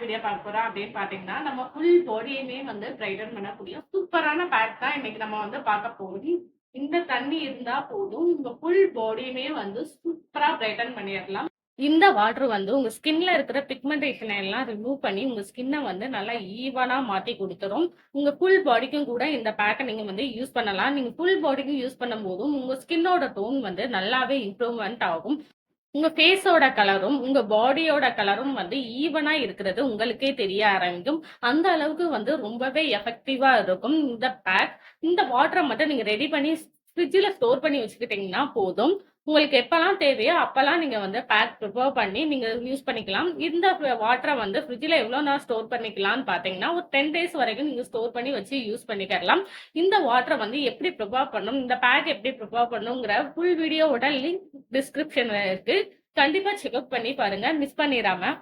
Video பார்க்க போறோம் அப்படின்னு பாத்தீங்கன்னா, நம்ம ஃபுல் பாடியுமே வந்து பிரைட்டன் பண்ணக்கூடிய சூப்பரான பேக் தான் இன்னைக்கு நம்ம வந்து பார்க்க போறோம். இந்த தண்ணி இருந்தா போதும், உங்க ஃபுல் பாடியுமே வந்து சூப்பரா பிரைட்டன் பண்ணிடலாம். இந்த வாட்டர் வந்து உங்க ஸ்கின்ல இருக்கிற பிக்மெண்டேஷனை எல்லாம் ரிமூவ் பண்ணி உங்க ஸ்கின்னை வந்து நல்லா ஈவனா மாத்தி கொடுத்துரும். உங்க ஃபுல் பாடிக்கும் கூட இந்த பேக்கை நீங்க வந்து யூஸ் பண்ணலாம். நீங்க ஃபுல் பாடிக்கும் யூஸ் பண்ணும் போதும் உங்க ஸ்கின்னோட டோன் வந்து நல்லாவே இம்ப்ரூவ்மெண்ட் ஆகும். உங்க ஃபேஸோட கலரும், உங்க பாடியோட கலரும் வந்து ஈவனா இருக்கிறது உங்களுக்கே தெரிய ஆரம்பிக்கும். அந்த அளவுக்கு வந்து ரொம்பவே எஃபெக்டிவா இருக்கும் இந்த பேக். இந்த வாட்டர மட்டும் நீங்க ரெடி பண்ணி ஃப்ரிட்ஜ்ல ஸ்டோர் பண்ணி வச்சுக்கிட்டீங்கன்னா போதும். உங்களுக்கு எப்பலாம் தேவையோ அப்பலாம் நீங்க வந்து பேக் ப்ரிப்பேர் பண்ணி நீங்க யூஸ் பண்ணிக்கலாம். இந்த வாட்டர வந்து ஃப்ரிட்ஜ்ல எவ்வளோ நாள் ஸ்டோர் பண்ணிக்கலாம்னு பார்த்தீங்கன்னா, ஒரு 10 டேஸ் வரைக்கும் நீங்க ஸ்டோர் பண்ணி வச்சு யூஸ் பண்ணிக்கலாம். இந்த வாட்டர வந்து எப்படி ப்ரிப்பேர் பண்ணணும், இந்த பேக் எப்படி ப்ரிப்பேர் பண்ணணுங்கிற ஃபுல் வீடியோவோட லிங்க் டிஸ்கிரிப்ஷன்ல இருக்கு. கண்டிப்பா செக் அவுட் பண்ணி பாருங்க. மிஸ் பண்ணிராம.